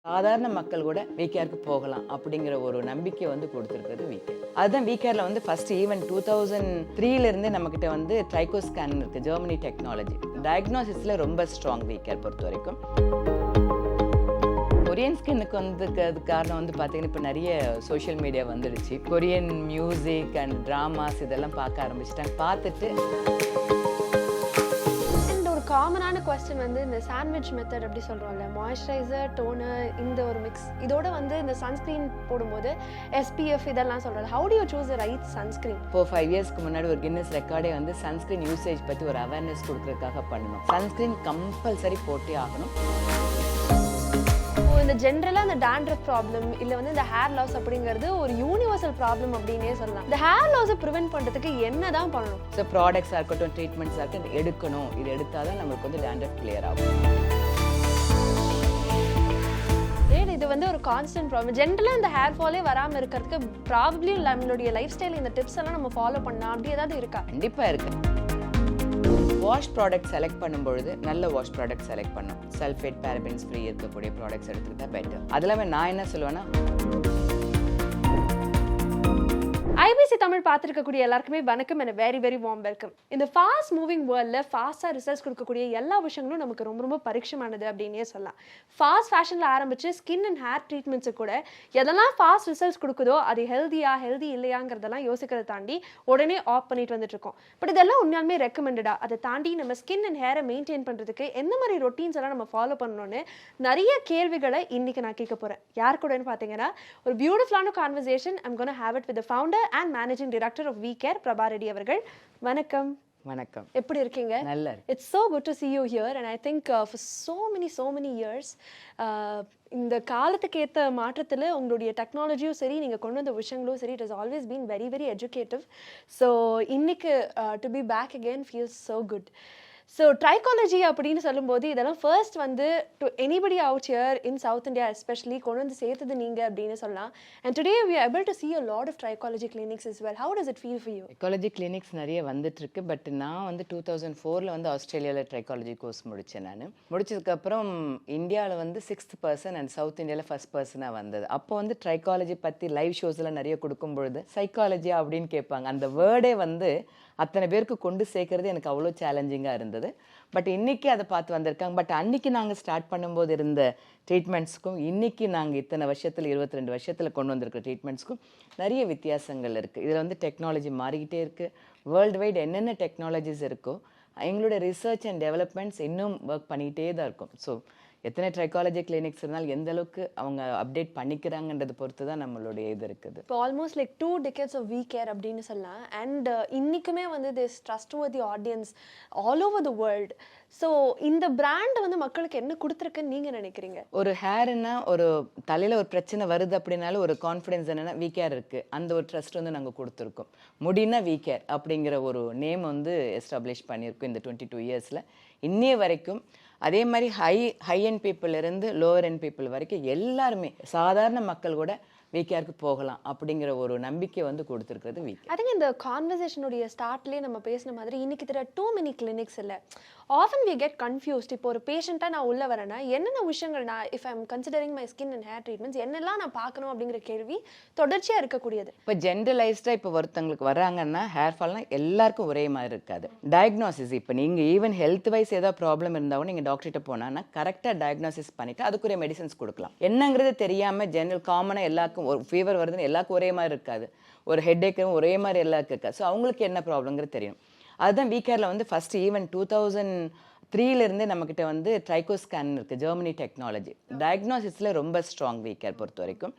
சாதாரண மக்கள் கூட வீகேருக்கு போகலாம் அப்படிங்கிற ஒரு நம்பிக்கை வந்து கொடுத்துருக்கிறது வீகேர். அதுதான் வீகேர்ல வந்து ஃபர்ஸ்ட் ஈவன் 2003ல இருந்து நம்ம கிட்ட வந்து ட்ரைகோ ஸ்கேன் இருக்கு, ஜெர்மனி டெக்னாலஜி. டயக்னோசிஸ்ல ரொம்ப ஸ்ட்ராங் வீகேர் பொறுத்த வரைக்கும். கொரியன் ஸ்கின்னுக்கு வந்து காரணம் வந்து பார்த்தீங்கன்னா இப்போ நிறைய சோஷியல் மீடியா வந்துடுச்சு. கொரியன் மியூசிக் அண்ட் ட்ராமாஸ் இதெல்லாம் பார்க்க ஆரம்பிச்சிட்டாங்க. பார்த்துட்டு காமனான கொஸ்டின் வந்து இந்த சாண்ட்விச் மெத்தட் அப்படி சொல்கிறோம்ல, மாய்ஸ்சரைசர், டோனர், இந்த ஒரு மிக்ஸ், இதோட வந்து இந்த சன்ஸ்க்ரீன் போடும்போது எஸ்பிஎஃப் இதெல்லாம் சொல்கிறது. How do you choose the right sunscreen? 4-5 இயர்ஸ்க்கு முன்னாடி ஒரு கின்னஸ் ரெக்கார்டே வந்து சன்ஸ்க்ரீன் யூசேஜ் பற்றி ஒரு அவேர்னஸ் கொடுக்கறதுக்காக பண்ணணும். சன்ஸ்க்ரீன் கம்பல்சரி போட்டே ஆகணும். இந்த ஜென்ரலாக இந்த டேண்ட்ரஃப் ப்ராப்ளம் இல்லை வந்து இந்த ஹேர் லாஸ் அப்படிங்கிறது ஒரு யூனிவர்சல் ப்ராப்ளம் அப்படின்னே சொல்லலாம். இந்த ஹேர் லாஸை ப்ரிவென்ட் பண்ணுறதுக்கு என்ன தான் பண்ணணும்? ஸோ ப்ராடக்ட்ஸாக இருக்கட்டும், ட்ரீட்மெண்ட்ஸாக இருக்கட்டும், இது எடுக்கணும். இது எடுத்தால் தான் நம்மளுக்கு வந்து டேண்ட்ரஃப் கிளியர் ஆகும். இது வந்து ஒரு கான்ஸ்டன்ட் ப்ராப்ளம். ஜென்ரலாக இந்த ஹேர் ஃபாலே வராமல் இருக்கிறதுக்கு ப்ராபப்ளி நம்மளுடைய லைஃப் ஸ்டைல் இந்த டிப்ஸ் எல்லாம் நம்ம ஃபாலோ பண்ணலாம் அப்படி ஏதாவது இருக்கா? கண்டிப்பாக இருக்குது. வாஷ் ப்ராடக்ட் செலக்ட் பண்ணும்பொழுது நல்ல வாஷ் ப்ராடக்ட் செலக்ட் பண்ணணும். சல்ஃபேட், பேரபென்ஸ் ஃப்ரீ இருக்கக்கூடிய ப்ராடக்ட்ஸ் எடுத்துக்கிட்டா பெட்டர். அதில் நான் என்ன சொல்லுவேன்னா, ஐபிசி தமிழ் பார்த்துருக்கக்கூடிய எல்லாருக்குமே வணக்கம் and very very warm welcome. இந்த ஃபாஸ்ட் மூவிங் வேர்ல்டில் ஃபாஸ்ட்டாக ரிசல்ட்ஸ் கொடுக்கக்கூடிய எல்லா விஷயங்களும் நமக்கு ரொம்ப ரொம்ப பரிட்சமானது அப்படின்னே சொல்லலாம். ஃபாஸ்ட் ஃபேஷனில் ஆரம்பித்து ஸ்கின் அண்ட் ஹேர் ட்ரீட்மெண்ட்ஸு கூட எதெல்லாம் ஃபாஸ்ட் ரிசல்ட்ஸ் கொடுக்குதோ அது ஹெல்தி இல்லையாங்கிறதெல்லாம் யோசிக்கிறத தாண்டி உடனே ஆஃப் பண்ணிட்டு வந்துட்டுருக்கோம். பட் இதெல்லாம் உண்மையாலுமே ரெக்கமெண்டடா? அதை தாண்டி நம்ம ஸ்கின் அண்ட் ஹேரை மெயின்டைன் பண்ணுறதுக்கு எந்த மாதிரி ரொட்டீன்ஸ் எல்லாம் நம்ம ஃபாலோ பண்ணணும்னு நிறைய கேள்விகளை இன்றைக்கி நான் கேட்க போகிறேன். யார் கூடன்னு பார்த்தீங்கன்னா ஒரு பியூட்டிஃபுல்லான conversation. I'm gonna have it with the founder and managing director of VCare, Prabha Reddy அவர்கள். வணக்கம். வணக்கம். எப்படி இருக்கீங்க? நல்லா இருக்கு. It's so good to see you here and I think for so many years இந்த காலத்துக்கு ஏற்ற மாற்றத்தில் உங்களுடைய டெக்னாலஜியும் சரி, நீங்கள் கொண்டு வந்த விஷயங்களும் சரி, it has always been very very educative. So இன்னைக்கு to be back again feels so good. So trichology அப்படின்னு சொல்லும்போது இதெல்லாம் ஃபர்ஸ்ட் வந்து to anybody out here in South India especially கொண்டு வந்து சேர்த்தது நீங்கள் அப்படின்னு சொல்லலாம். And today we are able to see a lot of trichology clinics as well. How does it feel for you? Trichology clinics நிறைய வந்துட்டுருக்கு. But நான் வந்து 2004ல் வந்து ஆஸ்திரேலியாவில் ட்ரைகாலஜி கோர்ஸ் முடித்தேன். நான் முடிச்சதுக்கப்புறம் இந்தியாவில் வந்து 6th person அண்ட் சவுத் இந்தியாவில் ஃபர்ஸ்ட் பர்சனாக வந்தது. அப்போ வந்து ட்ரைகாலஜி பற்றி லைவ் ஷோஸ்லாம் நிறைய கொடுக்கும்பொழுது சைக்காலஜியா அப்படின்னு கேட்பாங்க. அந்த வேர்டே வந்து அத்தனை பேருக்கு கொண்டு சேர்க்கறது எனக்கு அவ்வளோ சேலஞ்சிங்காக இருந்தது. பட் இன்றைக்கி அதை பார்த்து வந்திருக்காங்க. பட் அன்றைக்கி நாங்கள் ஸ்டார்ட் பண்ணும்போது இருந்த ட்ரீட்மெண்ட்ஸுக்கும் இன்றைக்கி நாங்கள் இத்தனை வருஷத்தில் 22 வருஷத்தில் கொண்டு வந்திருக்கிற ட்ரீட்மெண்ட்ஸ்க்கும் நிறைய வித்தியாசங்கள் இருக்குது. இதில் வந்து டெக்னாலஜி மாறிக்கிட்டே இருக்குது. வேர்ல்டு வைடு என்னென்ன டெக்னாலஜிஸ் இருக்கோ எங்களோட ரிசர்ச் அண்ட் டெவலப்மெண்ட்ஸ் இன்னும் ஒர்க் பண்ணிக்கிட்டே தான் இருக்கும். ஸோ எத்தனை ட்ரைகாலஜி கிளினிக்ஸ் இருந்தாலும் எந்த அளவுக்கு அவங்க அப்டேட் பண்ணிக்கிறாங்கன்றது பொறுத்து தான் நம்மளுடைய இது இருக்குது. இப்போ ஆல்மோஸ்ட் லைக் 2 decades of வீகேர் அப்படின்னு சொல்லலாம். அண்ட் இன்றைக்குமே வந்து this trustworthy audience all over the world. So இந்த பிராண்ட் வந்து மக்களுக்கு என்ன கொடுத்துருக்குன்னு நீங்கள் நினைக்கிறீங்க? ஒரு ஹேர்னா, ஒரு தலையில் ஒரு பிரச்சனை வருது அப்படின்னாலும் ஒரு கான்ஃபிடென்ஸ் என்னென்னா வீகேர் இருக்குது, அந்த ஒரு ட்ரஸ்ட் வந்து நாங்கள் கொடுத்துருக்கோம். முடினா வீகேர் அப்படிங்கிற ஒரு நேம் வந்து எஸ்டாப்ளிஷ் பண்ணியிருக்கோம் இந்த 22 இயர்ஸில். இன்னைய வரைக்கும் அதே மாதிரி ஹை எண்ட் பீப்புளிலிருந்து லோவர் எண்ட் பீப்புள் வரைக்கும் எல்லாருமே சாதாரண மக்கள் கூட வீகேருக்கு போகலாம் அப்படிங்கிற ஒரு நம்பிக்கை வந்து கொடுத்துருக்கிறது வீகேர். அதுங்க இந்த கான்வர்சேஷனுடைய ஸ்டார்ட்லேயே நம்ம பேசின மாதிரி இன்னைக்கு தெரிய டூ மெனி கிளினிக்ஸ் இல்லை. Often we get confused. இப்போ ஒரு பேஷண்ட்டாக நான் உள்ளே வரேன்னா என்னென்ன விஷயங்கள் நான் if I'm considering my skin and hair treatments என்னெல்லாம் நான் பார்க்கணும் அப்படிங்கிற கேள்வி தொடர்ச்சியாக இருக்கக்கூடியது. இப்போ ஜென்ரலைஸ்டாக இப்போ ஒருத்தங்களுக்கு வராங்கன்னா ஹேர் ஃபால்னால் எல்லாருக்கும் ஒரே மாதிரி இருக்காது. டயக்னோசிஸ் இப்போ நீங்கள் ஈவன் ஹெல்த் வைஸ் ஏதாவது ப்ராப்ளம் இருந்தாலும் நீங்கள் டாக்டர்கிட்ட போனான்னா கரெக்டாக டயக்னோசிஸ் பண்ணிவிட்டு அதுக்குரிய மெடிசன்ஸ் கொடுக்கலாம். என்னங்கிறது தெரியாமல் ஜென்ரல் காமனாக எல்லாருக்கும் ஒரு ஃபீவர் வருதுன்னு எல்லாருக்கும் ஒரே மாதிரி இருக்காது. ஒரு ஹெட்ஏக்கும் ஒரே மாதிரி எல்லாருக்கும் இருக்காது. ஸோ அவங்களுக்கு என்ன ப்ராப்ளங்கிறது தெரியும். அதுதான் வீகேரில் வந்து ஃபர்ஸ்ட் ஈவன் 2003ல இருந்தே நம்மக்கிட்ட வந்து ட்ரைகோ ஸ்கேன் இருக்குது, ஜெர்மனி டெக்னாலஜி. டயக்னோசிஸில் ரொம்ப ஸ்ட்ராங் வீகேர் பொறுத்த வரைக்கும்.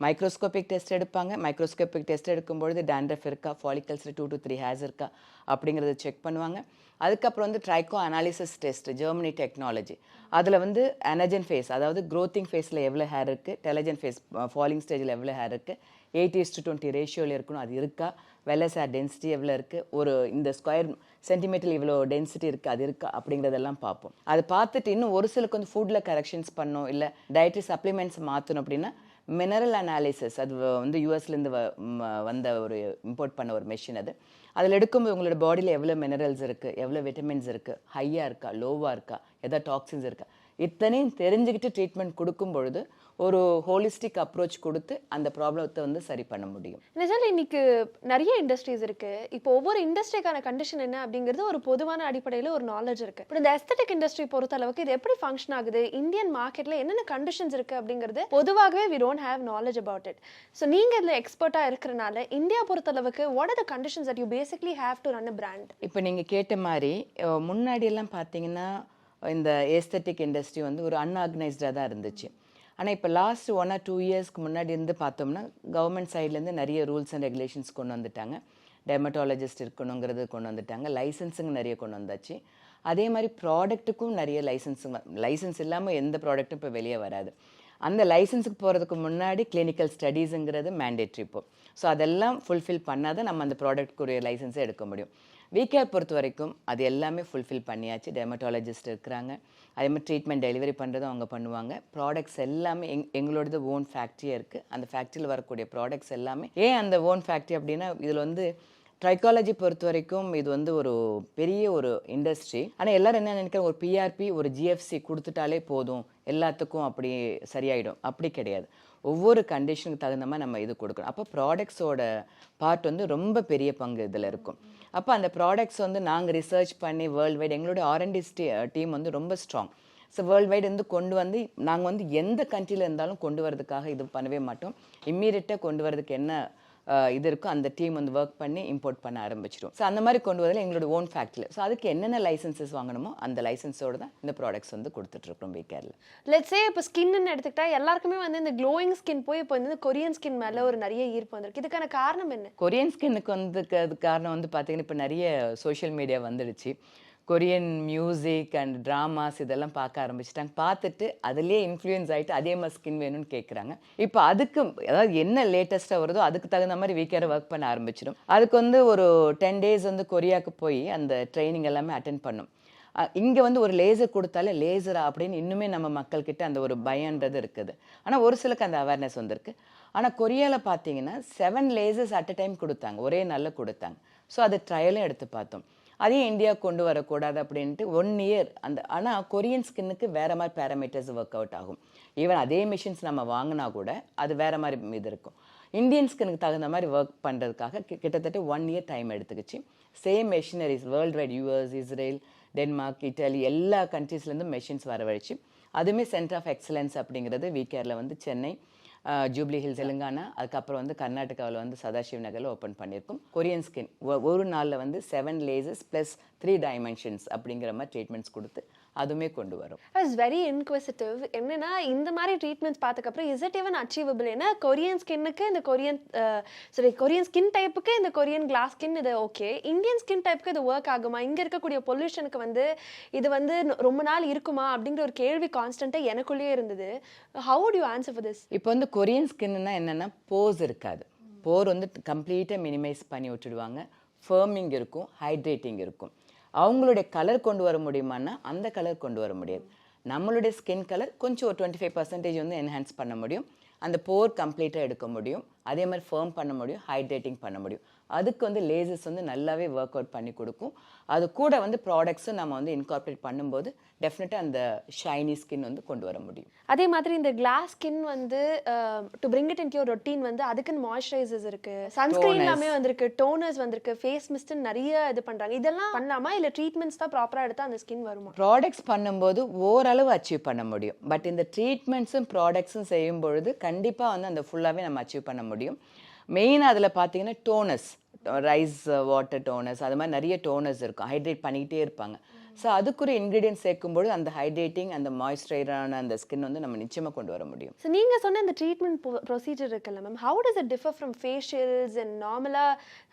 மைக்ரோஸ்கோபிக் டெஸ்ட் எடுப்பாங்க. மைக்ரோஸ்கோபிக் டெஸ்ட் எடுக்கும்பொழுது டேண்ட்ரஃப் இருக்கா, ஃபாலிகல்ஸில் 2 to 3 ஹேர்ஸ் இருக்கா அப்படிங்கிறத செக் பண்ணுவாங்க. அதுக்கப்புறம் வந்து ட்ரைகோ அனாலிசிஸ் டெஸ்ட், ஜெர்மனி டெக்னாலஜி. அதில் வந்து அனஜன் ஃபேஸ், அதாவது க்ரோத்திங் ஃபேஸில் எவ்வளோ ஹேர் இருக்குது, டெலஜன் ஃபேஸ் ஃபாலிங் ஸ்டேஜில் எவ்வளோ ஹேர் இருக்குது, 80:20 ரேஷியோவில் இருக்கணும், அது இருக்கா, வெல்லஸ் ஹேர் டென்சிட்டி எவ்வளோ இருக்குது, ஒரு இந்த ஸ்கொயர் சென்டிமீட்டர் இவ்வளோ டென்சிட்டி இருக்குது, அது இருக்கா அப்படிங்கிறதெல்லாம் பார்ப்போம். அதை பார்த்துட்டு இன்னும் ஒரு சிலருக்கு வந்து ஃபுட்டில் கரெக்ஷன்ஸ் பண்ணோம், இல்லை டயட்ரி சப்ளிமெண்ட்ஸ் மாற்றணும் அப்படின்னா மினரல் அனாலிசிஸ், அது வந்து யூஎஸ்லேருந்து வந்த ஒரு இம்போர்ட் பண்ண ஒரு மெஷின். அதில் எடுக்கும்போது உங்களோட பாடியில் எவ்வளோ மினரல்ஸ் இருக்குது, எவ்வளோ விட்டமின்ஸ் இருக்குது, ஹையாக இருக்கா, லோவாக இருக்கா, எதாவது டாக்ஸின்ஸ் இருக்கா, இத்தனையும் தெரிஞ்சுக்கிட்டு ட்ரீட்மெண்ட் கொடுக்கும் பொழுது ஒரு ஹோலிஸ்டிக் அப்ரோச் கொடுத்து அந்த ப்ராப்ளத்தை வந்து சரி பண்ண முடியும். நிஜால இன்னைக்கு நிறைய இண்டஸ்ட்ரீஸ் இருக்கு. இப்போ ஒவ்வொரு இண்டஸ்ட்ரிக்கான கண்டிஷன் என்ன அப்படிங்கிறது ஒரு பொதுவான அடிப்படையில் ஒரு நாலேஜ் இருக்கு. இப்போ இந்த எஸ்தெட்டிக் இண்டஸ்ட்ரி பொறுத்த அளவுக்கு இது எப்படி ஃபங்க்ஷன் ஆகுது, இந்தியன் மார்க்கெட்ல என்னென்ன கண்டிஷன்ஸ் இருக்கு அப்படிங்கிறது பொதுவாகவே we don't have knowledge about it. So நீங்க இதுல எக்ஸ்பர்ட்டா இருக்கிறனால இந்தியா பொறுத்த அளவுக்கு what are the conditions that you basically have to run a brand? இப்போ நீங்கள் கேட்ட மாதிரி முன்னாடி எல்லாம் பார்த்தீங்கன்னா இந்த ஏஸ்தட்டிக் இண்டஸ்ட்ரி வந்து ஒரு அன்ஆர்கனைஸ்டாக தான் இருந்துச்சு. ஆனால் இப்போ லாஸ்ட் 1 or 2 இயர்ஸ்க்கு முன்னாடி இருந்து பார்த்தோம்னா கவர்மெண்ட் சைட்லேருந்து நிறைய ரூல்ஸ் அண்ட் ரெகுலேஷன்ஸ் கொண்டு வந்துட்டாங்க. டெர்மட்டாலஜிஸ்ட் இருக்கணுங்கிறது கொண்டு வந்துட்டாங்க. லைசன்ஸுங்க நிறைய கொண்டு வந்தாச்சு. அதே மாதிரி ப்ராடக்ட்டுக்கும் நிறைய லைசன்ஸ் இல்லாமல் எந்த ப்ராடக்ட்டும் இப்போ வெளியே வராது. அந்த லைசன்ஸுக்கு போகிறதுக்கு முன்னாடி கிளினிக்கல் ஸ்டடீஸுங்கிறது மேண்டேட்ரி இப்போ. ஸோ அதெல்லாம் ஃபுல்ஃபில் பண்ணால் தான் நம்ம அந்த ப்ராடக்ட்க்குரிய லைசன்ஸே எடுக்க முடியும். விகேர் பொறுத்த வரைக்கும் அது எல்லாமே ஃபுல்ஃபில் பண்ணியாச்சு. டெர்மட்டாலஜிஸ்ட் இருக்கிறாங்க. அதே மாதிரி ட்ரீட்மெண்ட் டெலிவரி பண்ணுறதும் அவங்க பண்ணுவாங்க. ப்ராடக்ட்ஸ் எல்லாமே எங்களோடது ஓன் ஃபேக்ட்ரியாக இருக்குது. அந்த ஃபேக்ட்ரியில் வரக்கூடிய ப்ராடக்ட்ஸ் எல்லாமே ஏன் அந்த ஓன் ஃபேக்ட்ரி அப்படின்னா இதில் வந்து ட்ரைக்காலஜி பொறுத்த வரைக்கும் இது வந்து ஒரு பெரிய ஒரு இண்டஸ்ட்ரி. ஆனால் எல்லோரும் என்ன நினைக்கிறேன், ஒரு பிஆர்பி ஒரு ஜிஎஃப்சி கொடுத்துட்டாலே போதும் எல்லாத்துக்கும் அப்படி சரியாயிடும். அப்படி கிடையாது. ஒவ்வொரு கண்டிஷனுக்கு தகுந்த மாதிரி நம்ம இது கொடுக்கணும். அப்போ ப்ராடக்ட்ஸோட பார்ட் வந்து ரொம்ப பெரிய பங்கு இதில் இருக்கும். அப்போ அந்த ப்ராடக்ட்ஸ் வந்து நாங்கள் ரிசர்ச் பண்ணி வேர்ல்டு வைட் எங்களோட ஆர்என்டி டீம் வந்து ரொம்ப ஸ்ட்ராங். ஸோ வேர்ல்டு வைடு வந்து கொண்டு வந்து நாங்கள் வந்து எந்த கண்ட்ரியில் இருந்தாலும் கொண்டு வரதுக்காக இது பண்ணவே மாட்டோம். இம்மீடியட்டாக கொண்டு வரதுக்கு என்ன இது இருக்கும் அந்த டீம் வந்து ஒர்க் பண்ணி இம்போர்ட் பண்ண ஆரம்பிச்சிடும். ஸோ அந்த மாதிரி கொண்டு வரதில் எங்களோட ஓன் ஃபேக்ட்ரியில். ஸோ அதுக்கு என்னென்ன லைசன்சஸ் வாங்கணுமோ அந்த லைசன்ஸோடு தான் இந்த ப்ராடக்ட்ஸ் வந்து கொடுத்துட்ருக்கோம் விகேரில். லெட்ஸே இப்போ ஸ்கின்னு எடுத்துக்கிட்டா எல்லாருக்குமே வந்து இந்த க்ளோயிங் ஸ்கின் போய் இப்போ வந்து கொரியன் ஸ்கின் மேலே ஒரு நிறைய ஈர்ப்பு வந்திருக்கு. இதுக்கான காரணம் என்ன? கொரியன் ஸ்கின்னுக்கு வந்து அது காரணம் வந்து பார்த்தீங்கன்னா இப்போ நிறைய சோஷியல் மீடியா வந்துடுச்சு. கொரியன் மியூசிக் அண்ட் ட்ராமாஸ் இதெல்லாம் பார்க்க ஆரம்பிச்சிட்டாங்க. பார்த்துட்டு அதுலேயே இன்ஃப்ளூயன்ஸ் ஆகிட்டு அதே மாதிரி ஸ்கின் வேணும்னு கேட்குறாங்க. இப்போ அதுக்கு அதாவது என்ன லேட்டஸ்ட்டாக வருதோ அதுக்கு தகுந்த மாதிரி வீக்கேரை ஒர்க் பண்ண ஆரம்பிச்சிடும். அதுக்கு வந்து ஒரு 10 days வந்து கொரியாவுக்கு போய் அந்த ட்ரைனிங் எல்லாமே அட்டென்ட் பண்ணும். இங்கே வந்து ஒரு லேசர் கொடுத்தாலே லேசரா அப்படின்னு இன்னுமே நம்ம மக்கள்கிட்ட அந்த ஒரு பயன்றது இருக்குது. ஆனால் ஒரு சிலருக்கு அந்த அவேர்னஸ் வந்திருக்கு. ஆனால் கொரியாவில் பார்த்தீங்கன்னா 7 lasers அட் அ டைம் கொடுத்தாங்க, ஒரே நாளில் கொடுத்தாங்க. ஸோ அது ட்ரையலும் எடுத்து பார்த்தோம். அதையும் இந்தியா கொண்டு வரக்கூடாது அப்படின்ட்டு 1 year அந்த. ஆனால் கொரியன் ஸ்கின்னுக்கு வேறு மாதிரி பேராமீட்டர்ஸ் ஒர்க் அவுட் ஆகும். ஈவன் அதே மிஷின்ஸ் நம்ம வாங்கினா கூட அது வேறு மாதிரி இது இருக்கும். இந்தியன் ஸ்கின்னுக்கு தகுந்த மாதிரி ஒர்க் பண்ணுறதுக்காக கிட்டத்தட்ட 1 year டைம் எடுத்துக்கிச்சு. Same machineries world wide US, Israel, Denmark, Italy எல்லா கண்ட்ரீஸ்லேருந்து மெஷின்ஸ் வரவழைச்சு அதுவுமே சென்டர் ஆஃப் எக்ஸலன்ஸ் அப்படிங்கிறது விகேரில் வந்து சென்னை, ஜூப்ளி ஹில்ஸ் தெலுங்கானா, அதுக்கப்புறம் வந்து கர்நாடகாவில் வந்து சதாசிவ் நகரில் ஓப்பன் பண்ணியிருக்கோம். கொரியன் ஸ்கின் ஒரு நாளில் வந்து 7 lasers ப்ளஸ் 3 dimensions அப்படிங்கிற மாதிரி ட்ரீட்மெண்ட்ஸ் கொடுத்து அதுவுமே கொண்டு வரும். It's very inquisitive. என்னன்னா இந்த மாதிரி ட்ரீட்மெண்ட்ஸ் பார்த்ததுக்கப்புறம் இஸ் இட் ஈவன் அச்சீவபிள்? ஏன்னா கொரியன் ஸ்கின்னுக்கு இந்த கொரியன் ஸ்கின் டைப்புக்கு இந்த கொரியன் கிளாஸ் ஸ்கின் இது ஓகே, இந்தியன் ஸ்கின் டைப்புக்கு இது ஒர்க் ஆகுமா? இங்கே இருக்கக்கூடிய பொல்யூஷனுக்கு வந்து இது வந்து ரொம்ப நாள் இருக்குமா அப்படிங்கிற ஒரு கேள்வி கான்ஸ்டன்ட்டாக எனக்குள்ளேயே இருந்தது. How would you answer for this? இப்போ வந்து கொரியன் ஸ்கின்னா என்னென்னா போஸ் இருக்காது. போர் வந்து கம்ப்ளீட்டாக மினிமைஸ் பண்ணி விட்டுடுவாங்க. ஃபர்மிங் இருக்கும், ஹைட்ரேட்டிங் இருக்கும். அவங்களுடைய கலர் கொண்டு வர முடியுமான்னா அந்த கலர் கொண்டு வர முடியாது. நம்மளுடைய ஸ்கின் கலர் கொஞ்சம் ஒரு 25% வந்து என்ஹான்ஸ் பண்ண முடியும். அந்த போர் கம்ப்ளீட்டாக எடுக்க முடியும். அதே மாதிரி ஃபர்ம் பண்ண முடியும், ஹைட்ரேட்டிங் பண்ண முடியும். அதுக்கு வந்து லேசர்ஸ் வந்து நல்லாவே ஒர்க் அவுட் பண்ணி கொடுக்கும். அது கூட வந்து ப்ராடக்ட்ஸும் நம்ம வந்து இன்கார்பரேட் பண்ணும்போது டெஃபினட்டாக அந்த ஷைனி ஸ்கின் வந்து கொண்டு வர முடியும். அதே மாதிரி இந்த கிளாஸ் ஸ்கின் வந்து to bring it into your routine வந்து அதுக்குன்னு மாய்ஸ்சரைசர்ஸ் இருக்கு, சன்ஸ்கிரீன் எல்லாமே வந்திருக்கு, டோனர்ஸ் வந்திருக்கு, ஃபேஸ் மிஸ்ட்னு நிறைய இது பண்ணுறாங்க. இதெல்லாம் பண்ணலாமா இல்லை ட்ரீட்மெண்ட்ஸ் தான் ப்ராப்பராக எடுத்தால் அந்த ஸ்கின் வருமா? ப்ராடக்ட்ஸ் பண்ணும்போது ஓரளவு அச்சீவ் பண்ண முடியும். பட் இந்த ட்ரீட்மெண்ட்ஸும் ப்ராடக்ட்ஸும் செய்யும் பொழுது கண்டிப்பாக வந்து அந்த ஃபுல்லாகவே நம்ம அச்சீவ் பண்ண முடியும். மெயினாக அதில் பார்த்தீங்கன்னா டோனஸ், ரைஸ் வாட்டர் டோனஸ், அது மாதிரி நிறைய டோனஸ் இருக்கும். ஹைட்ரேட் பண்ணிக்கிட்டே இருப்பாங்க. ஸோ அதுக்குரிய இன்க்ரீடியன்ட் சேர்க்கும்போது அந்த ஹைட்ரேட்டிங் அந்த மாய்ஸ்சரைசரான அந்த ஸ்கின் வந்து நம்ம நிச்சயமாக கொண்டு வர முடியும். ஸோ நீங்கள் சொன்ன இந்த ட்ரீட்மெண்ட் ப்ரொசீஜர் இருக்குல்ல ma'am, how does it differ from facials and நார்மலாக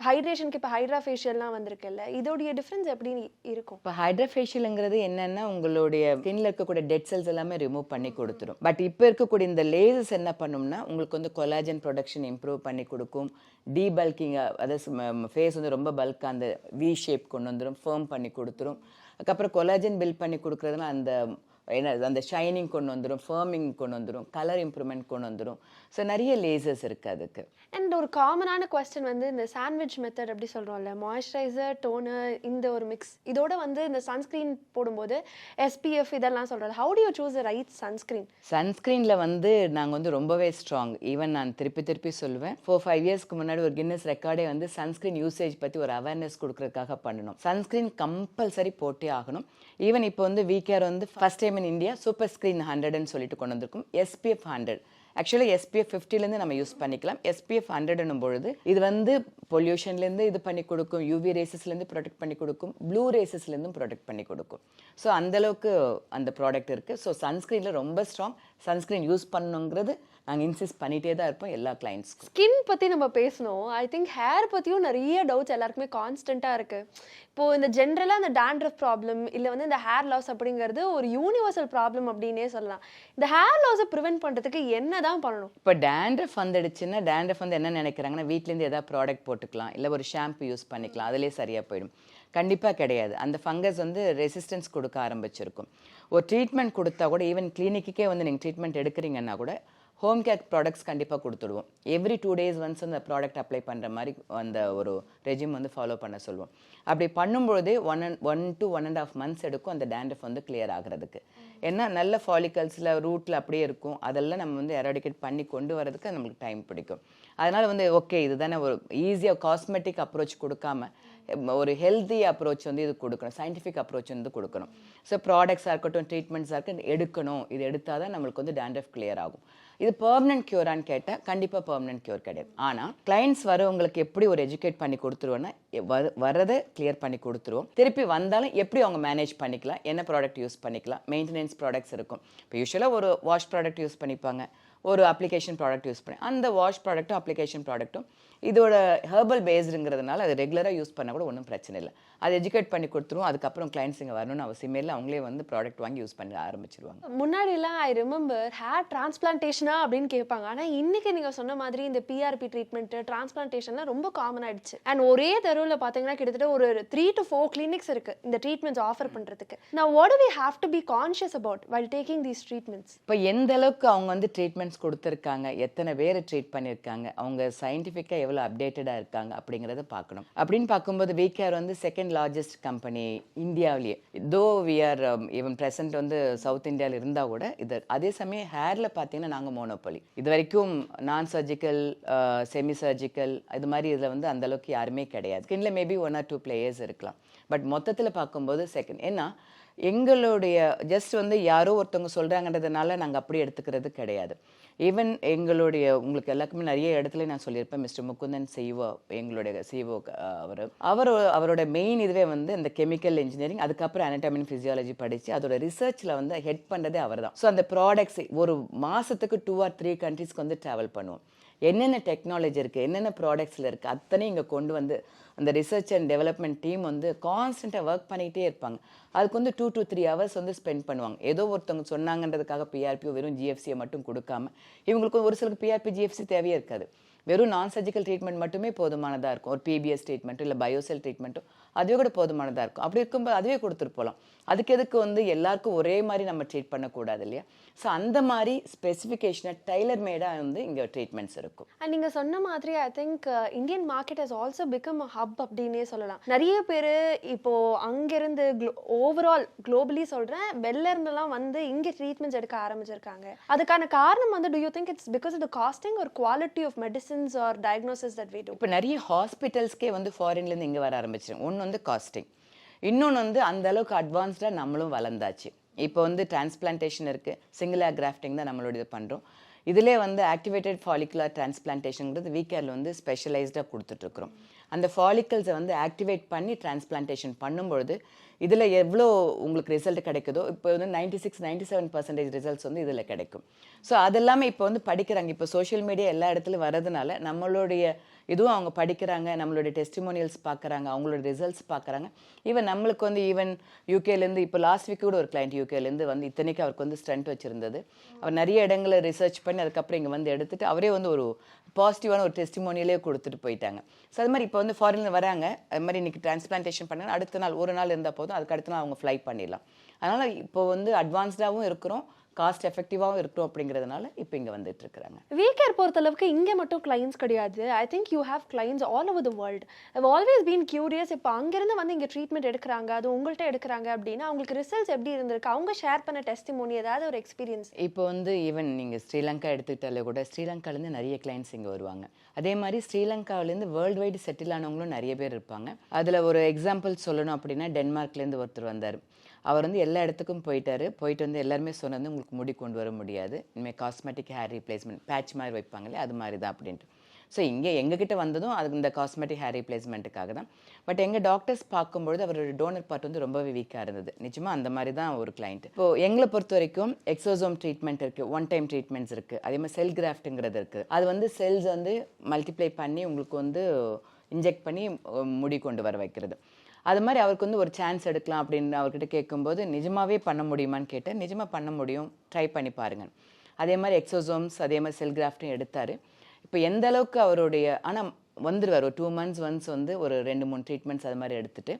ஹைட்ரேஷனுக்கு? இப்போ ஹைட்ரா ஃபேஷியல்லாம் வந்திருக்குல்ல, இதோடைய டிஃப்ரென்ஸ் எப்படி இருக்கும்? இப்போ ஹைட்ரா ஃபேஷியலுங்கிறது என்னென்னா உங்களுடைய ஸ்கின்ல இருக்கக்கூடிய டெட் செல்ஸ் எல்லாமே ரிமூவ் பண்ணி கொடுத்துரும். பட் இப்போ இருக்கக்கூடிய இந்த லேசர்ஸ் என்ன பண்ணும்னா உங்களுக்கு வந்து கொலாஜன் ப்ரொடக்ஷன் இம்ப்ரூவ் பண்ணி கொடுக்கும். டீபல்கிங், அதாவது ஃபேஸ் வந்து ரொம்ப பல்காக அந்த வி ஷேப் கொண்டு வந்துடும், ஃபர்ம் பண்ணி கொடுத்துரும். அதுக்கப்புறம் கொலாஜன் பில்ட் பண்ணி கொடுக்குறதுனால அந்த என்ன அந்த ஷைனிங் கொண்டு வந்துடும், ஃபர்மிங் கொண்டு வந்துடும், கலர் இம்ப்ரூவ்மெண்ட் கொண்டு வந்துடும். ஸோ நிறைய லேசர்ஸ் இருக்குது அதுக்கு. அண்ட் ஒரு காமனான கொஸ்டின் வந்து இந்த சாண்ட்விச் மெத்தட் அப்படி சொல்கிறோம்ல, மாய்ஸ்சரைசர், டோனர், இந்த ஒரு மிக்ஸ் இதோட வந்து இந்த சன்ஸ்க்ரீன் போடும்போது SPF இதெல்லாம் சொல்கிறது. How do you choose the right sunscreen? சன்ஸ்க்ரீனில் வந்து நாங்கள் வந்து ரொம்பவே ஸ்ட்ராங். ஈவன் நான் திருப்பி சொல்லுவேன், 4-5 இயர்ஸ்க்கு முன்னாடி ஒரு கின்னஸ் ரெக்கார்டே வந்து சன்ஸ்க்ரீன் யூசேஜ் பற்றி ஒரு அவேர்னஸ் கொடுக்கறதுக்காக பண்ணணும். சன்ஸ்க்ரீன் கம்பல்சரி போட்டே ஆகணும். ஈவன் இப்போ வந்து வீகேர் வந்து first time in India super screen 100ன்னு சொல்லிட்டு கொண்டு வந்திருக்கும். SPF 100 ஆக்சுவலி SPF 50லேருந்து நம்ம யூஸ் பண்ணிக்கலாம். SPF 100ன்னும் பொழுது இது வந்து பொல்யூஷன்லேருந்து இது பண்ணி கொடுக்கும், UV ரேசஸ்லேருந்து ப்ரொடெக்ட் பண்ணி கொடுக்கும், ப்ளூ ரேசஸ்லேருந்தும் ப்ரொடெக்ட் பண்ணி கொடுக்கும். ஸோ அந்தளவுக்கு அந்த ப்ராடக்ட் இருக்குது. ஸோ சன்ஸ்க்ரீனில் ரொம்ப ஸ்ட்ராங். சன்ஸ்க்ரீன் யூஸ் பண்ணணுங்கிறது நாங்கள் இன்சிஸ்ட் பண்ணிகிட்டே தான் இருப்போம் எல்லா கிளைண்ட்ஸ்க்கும். ஸ்கின் பற்றி நம்ம பேசணும். ஐ திங்க் ஹேர் பற்றியும் நிறைய டவுட்ஸ் எல்லாருக்குமே கான்ஸ்டண்ட்டாக இருக்குது. இப்போது இந்த ஜென்ரலாக இந்த டேண்ட்ரஃப் ப்ராப்ளம் இல்லை வந்து இந்த ஹேர் லாஸ் அப்படிங்கிறது ஒரு யூனிவர்சல் ப்ராப்ளம் அப்படின்னே சொல்லலாம். இந்த ஹேர் லாஸை ப்ரிவென்ட் பண்ணுறதுக்கு என்ன தான் பண்ணணும்? இப்போ டேண்ட்ரஃப் வந்துடுச்சுன்னா டேண்ட்ரஃப் வந்து என்ன நினைக்கிறாங்கன்னா வீட்டிலேருந்து எதாவது ப்ராடக்ட் போட்டுக்கலாம், இல்லை ஒரு ஷாம்பு யூஸ் பண்ணிக்கலாம், அதிலே சரியாக போயிடும். கண்டிப்பாக கிடையாது. அந்த ஃபங்கஸ் வந்து ரெசிஸ்டன்ஸ் கொடுக்க ஆரம்பிச்சிருக்கும். ஒரு ட்ரீட்மெண்ட் கொடுத்தா கூட, ஈவன் கிளினிக்கே வந்து நீங்கள் ட்ரீட்மெண்ட் எடுக்கிறீங்கன்னா கூட ஹோம் கேர் ப்ராடக்ட்ஸ் கண்டிப்பாக கொடுத்துடுவோம். எவ்ரி 2 days ஒன்ஸ் அந்த ப்ராடக்ட் அப்ளை பண்ணுற மாதிரி அந்த ஒரு ரெஜிம் வந்து ஃபாலோ பண்ண சொல்லுவோம். அப்படி பண்ணும்பொழுதே 1 to 1.5 months எடுக்கும் அந்த டேண்ட்ரஃப் வந்து கிளியர் ஆகிறதுக்கு. ஏன்னா நல்ல ஃபாலிகல்ஸில் ரூட்டில் அப்படியே இருக்கும், அதெல்லாம் நம்ம வந்து எராடிகேட் பண்ணி கொண்டு வரதுக்கு நம்மளுக்கு டைம் பிடிக்கும். அதனால் வந்து ஓகே இதுதானே ஒரு ஈஸியாக காஸ்மெட்டிக் அப்ரோச் கொடுக்காம ஒரு ஹெல்தி அப்ரோச் வந்து இது கொடுக்கணும், சயின்டிஃபிக் அப்ரோச் வந்து கொடுக்கணும். ஸோ ப்ராடக்ட்ஸாக இருக்கட்டும், ட்ரீட்மெண்ட்ஸாக இருக்கட்டும் எடுக்கணும். இது எடுத்தால் தான் நம்மளுக்கு வந்து டேண்ட்ரஃப் கிளியர் ஆகும். இது பெர்மனன்ட் க்யூரான்னு கேட்டால் கண்டிப்பாக பெர்மனன்ட் க்யூர் கிடையாது. ஆனால் கிளைண்ட்ஸ் வரவங்களுக்கு எப்படி ஒரு எஜுகேட் பண்ணி கொடுத்துருவோன்னா, வரதை கிளியர் பண்ணி கொடுத்துருவோம். திருப்பி வந்தாலும் எப்படி அவங்க மேனேஜ் பண்ணிக்கலாம், என்ன ப்ராடக்ட் யூஸ் பண்ணிக்கலாம், மெயின்டெனன்ஸ் ப்ராடக்ட்ஸ் இருக்கும். இப்போ யூஸ்வலாக ஒரு வாஷ் ப்ராடக்ட் யூஸ் பண்ணிப்பாங்க, ஒரு அப்ளிகேஷன் ப்ராடக்ட் யூஸ் பண்ணி அந்த வாஷ் ப்ராடக்ட்டும் அப்ளிகேஷன் ப்ராடக்ட்டும் இதோட ஹெர்பல் பேஸ்டுங்கிறதுனால அது ரெகுலராக யூஸ் பண்ணால் கூட ஒன்றும் பிரச்சனை இல்லை. அது எஜுகேட் பண்ணி கொடுத்துருவோம். அதுக்கப்புறம் கிளைண்ட்ஸ் இங்கே வரணும்னு அவசியமே இல்லை, அவங்களே வந்து ப்ராடக்ட் வாங்கி யூஸ் பண்ண ஆரம்பிச்சிருவாங்க. முன்னாடிலாம் ஐ ரிமெம்பர் ஹேர் டிரான்ஸ்பிளான்டேஷனா அப்படின்னு கேட்பாங்க. ஆனால் இன்னைக்கு நீங்கள் சொன்ன மாதிரி இந்த PRP ட்ரீட்மெண்ட் டிரான்ஸ்பிளான்டேஷன்லாம் ரொம்ப காமன் ஆயிடுச்சு. அண்ட் ஒரே தெருவில் பார்த்தீங்கன்னா கிட்டத்தட்ட ஒரு 3 to 4 clinics இருக்கு இந்த ட்ரீட்மெண்ட்ஸ் ஆஃபர் பண்ணுறதுக்கு. Now what do we have to be conscious about while taking these treatments? இப்போ எந்த அளவுக்கு அவங்க வந்து ட்ரீட்மெண்ட்ஸ் கொடுத்துருக்காங்க, எத்தனை பேர் ட்ரீட் பண்ணியிருக்காங்க, அவங்க சயின்டிஃபிக்காக எவ்வளோ அப்டேட்டடாக இருக்காங்க அப்படிங்கிறத பார்க்கணும். அப்படின்னு பார்க்கும்போது வீகேர் வந்து செகண்ட் லார்ஜஸ்ட் கம்பெனி இந்தியாவிலேயே. Though we are even present வந்து சவுத் இந்தியாவில் இருந்தால் கூட இது அதே சமயம் ஹேரில் பார்த்தீங்கன்னா நாங்கள் மோனோபொலி. இது வரைக்கும் நான் சர்ஜிக்கல், செமி சர்ஜிக்கல் இது மாதிரி இதில் வந்து அந்தளவுக்கு யாருமே கிடையாது. ஸ்கின்ல மேபி 1 or 2 players இருக்கலாம். பட் மொத்தத்தில் பார்க்கும்போது செகண்ட். ஏன்னா எங்களுடைய ஜஸ்ட் வந்து யாரோ ஒருத்தவங்க சொல்கிறாங்கன்றதுனால நாங்கள் அப்படி எடுத்துக்கிறது கிடையாது. ஈவன் எங்களுடைய உங்களுக்கு எல்லாருக்குமே நிறைய இடத்துல நான் சொல்லியிருப்பேன், மிஸ்டர் முகுந்தன் CEO, எங்களுடைய CEO அவரோட மெயின் இதுவே வந்து இந்த கெமிக்கல் இன்ஜினியரிங், அதுக்கப்புறம் அனட்டாமி அண்ட் ஃபிசியாலஜி படித்து அதோட ரிசர்ச்சில் வந்து ஹெட் பண்ணுறதே அவர் தான். ஸோ அந்த ப்ராடக்ட்ஸ் ஒரு மாதத்துக்கு 2 or 3 countries வந்து ட்ராவல் பண்ணுவோம். என்னென்ன டெக்னாலஜி இருக்குது, என்னென்ன ப்ராடக்ட்ஸில் இருக்குது, அத்தனையும் இங்கே கொண்டு வந்து அந்த ரிசர்ச் அண்ட் டெவலப்மெண்ட் டீம் வந்து கான்ஸ்டண்ட்டாக ஒர்க் பண்ணிகிட்டே இருப்பாங்க. அதுக்கு வந்து 2 to 3 hours வந்து ஸ்பெண்ட் பண்ணுவாங்க. ஏதோ ஒருத்தவங்க சொன்னாங்கன்றதுக்காக PRP வெறும் GFCயை மட்டும் கொடுக்காம, இவங்களுக்கு ஒரு சிலருக்கு PRP GFC தேவையே இருக்காது. வெறும் நான் சர்ஜிக்கல் ட்ரீட்மெண்ட் மட்டுமே போதுமானதாக இருக்கும். ஒரு PBS ட்ரீட்மெண்ட்டும் இல்லை பயோசெல் ட்ரீட்மெண்ட்டும் அதுவே கூட போதுமானதாக இருக்கும். அப்படி இருக்கும்போது அதுவே கொடுத்துட்டு போகலாம். அதுக்கு எதுக்கு வந்து எல்லாருக்கும் ஒரே மாதிரி நம்ம ட்ரீட் பண்ணக்கூடாது இல்லையா? ஸோ அந்த மாதிரி ஸ்பெசிஃபிகேஷனாக டைலர் மேடாக வந்து இங்கே ட்ரீட்மெண்ட்ஸ் இருக்கும். அண்ட் நீங்கள் சொன்ன மாதிரி I think Indian market has also become a hub அப்படின்னே சொல்லலாம். நிறைய பேர் இப்போது அங்கேருந்து ஓவரால் குளோபலி சொல்கிறேன், வெளில இருந்தெல்லாம் வந்து இங்கே ட்ரீட்மெண்ட்ஸ் எடுக்க ஆரம்பிச்சிருக்காங்க. அதுக்கான காரணம் வந்து, do you think it's because of the costing or quality of medicines or diagnosis that we do? இப்போ நிறைய ஹாஸ்பிட்டல்ஸ்க்கே வந்து ஃபாரின்லேருந்து இங்கே வர ஆரம்பிச்சிருங்க. ஒன்று வந்து காஸ்டிங், இன்னொன்று வந்து அந்த அளவுக்கு அட்வான்ஸ்டாக நம்மளும் வளர்ந்தாச்சு. இப்போ வந்து டிரான்ஸ்பிளான்டேஷன் இருக்குது, சிங்கிள் ஏர் கிராஃப்டிங் தான் நம்மளோட இது பண்ணுறோம். இதிலே வந்து ஆக்டிவேட்டட் ஃபாலிகுலர் டிரான்ஸ்பிளான்டேஷனுங்கிறது வீகேரில் வந்து ஸ்பெஷலைஸ்டாக கொடுத்துட்ருக்குறோம். அந்த ஃபாலிக்கல்ஸை வந்து ஆக்டிவேட் பண்ணி டிரான்ஸ்பிளான்டேஷன் பண்ணும்பொழுது இதில் எவ்வளோ உங்களுக்கு ரிசல்ட் கிடைக்குதோ, இப்போ வந்து 96-97% ரிசல்ட்ஸ் வந்து இதில் கிடைக்கும். ஸோ அதெல்லாமே இப்போ வந்து படிக்கிறாங்க. இப்போ சோஷியல் மீடியா எல்லா இடத்துலையும் வரதுனால நம்மளுடைய இதுவும் அவங்க படிக்கிறாங்க, நம்மளுடைய டெஸ்டிமோனியல்ஸ் பார்க்குறாங்க, அவங்களோட ரிசல்ட்ஸ் பார்க்குறாங்க. ஈவன் நம்மளுக்கு வந்து ஈவன் யூகேலேருந்து இப்போ லாஸ்ட் வீக் கூட ஒரு கிளைண்ட் யூகேலேருந்து வந்து இத்தனைக்கு அவருக்கு வந்து ஸ்ட்ரென்த் வச்சுருந்தது. அவர் நிறைய இடங்களை ரிசர்ச் பண்ணி அதுக்கப்புறம் இங்கே வந்து எடுத்துகிட்டு அவரே வந்து ஒரு பாசிட்டிவான ஒரு டெஸ்டிமோனியலே கொடுத்துட்டு போயிட்டாங்க. ஸோ அது மாதிரி இப்போ வந்து ஃபாரினில் வராங்க, அது மாதிரி இன்றைக்கி டிரான்ஸ்பிளான்டேஷன் பண்ணாங்க, அடுத்த நாள் ஒரு நாள் இருந்தால் போதும், அதுக்கு அடுத்த நாள் அவங்க ஃப்ளை பண்ணிடலாம். அதனால் இப்போ வந்து அட்வான்ஸ்டாகவும் இருக்கிறோம், காஸ்ட் எஃபெக்டிவாகவும் இருக்கிறோம் அப்படிங்கிறதுனால இப்போ இங்கே வந்துட்டு இருக்கிறாங்க. வீக்கேர் பொறுத்தளவுக்கு இங்கே மட்டும் கிளைண்ட்ஸ் கிடையாது. I think you have clients all over the world. I've always been curious. இப்போ அங்கேருந்து வந்து இங்கே ட்ரீட்மெண்ட் எடுக்கிறாங்க, அது உங்கள்கிட்ட எடுக்கிறாங்க அப்படின்னா அவங்களுக்கு ரிசல்ட்ஸ் எப்படி இருந்திருக்கு? அவங்க ஷேர் பண்ண டெஸ்டிமோனி ஏதாவது ஒரு எக்ஸ்பீரியன்ஸ்? இப்போ வந்து ஈவன் நீங்கள் ஸ்ரீலங்கா எடுத்துக்கிட்டாலே கூட ஸ்ரீலங்காலேருந்து நிறைய கிளைண்ட்ஸ் இங்கே வருவாங்க. அதே மாதிரி ஸ்ரீலங்காவிலேருந்து வேர்ல்டு வைடு செட்டில் ஆனவங்களும் நிறைய பேர் இருப்பாங்க. அதில் ஒரு எக்ஸாம்பிள் சொல்லணும் அப்படின்னா டென்மார்க்லேருந்து ஒருத்தர் வந்தார். அவர் வந்து எல்லா இடத்துக்கும் போயிட்டு வந்து எல்லாருமே சொன்னது உங்களுக்கு முடி கொண்டு வர முடியாது, இனிமேல் காஸ்மெட்டிக் ஹேர் ரீப்ளேஸ்மெண்ட் பேட்ச் மாதிரி வைப்பாங்களே அது மாதிரி தான் அப்படின்ட்டு. ஸோ இங்கே எங்ககிட்ட வந்ததும் அது இந்த காஸ்மெட்டிக் ஹேர் ரீப்ளேஸ்மெண்ட்டுக்காக தான். பட் எங்கள் டாக்டர்ஸ் பார்க்கும்பொழுது அவரோட டோனர் பார்ட் வந்து ரொம்பவே வீக்காக இருந்தது. நிச்சயமாக அந்த மாதிரி தான் ஒரு கிளைண்ட். இப்போது எங்களை பொறுத்த வரைக்கும் எக்ஸோசோம் ட்ரீட்மெண்ட் இருக்குது, ஒன் டைம் ட்ரீட்மெண்ட்ஸ் இருக்குது, அதே மாதிரி செல் கிராஃப்ட்டுங்கிறது இருக்குது. அது வந்து செல்ஸ் வந்து மல்டிப்ளை பண்ணி உங்களுக்கு வந்து இன்ஜெக்ட் பண்ணி முடி கொண்டு வர வைக்கிறது. அது மாதிரி அவருக்கு வந்து ஒரு சான்ஸ் எடுக்கலாம் அப்படின்னு அவர்கிட்ட கேட்கும்போது நிஜமாகவே பண்ண முடியுமான்னு கேட்டேன். நிஜமாக பண்ண முடியும், ட்ரை பண்ணி பாருங்கள். அதே மாதிரி எக்ஸோசோம்ஸ் அதே மாதிரி செல் கிராஃப்ட்டும் எடுத்தார். இப்போ எந்த அளவுக்கு அவருடைய ஆனால் வந்துடுவார் ஒரு 2 months ஒன்ஸ் வந்து ஒரு 2-3 ட்ரீட்மெண்ட்ஸ் அது மாதிரி எடுத்துகிட்டு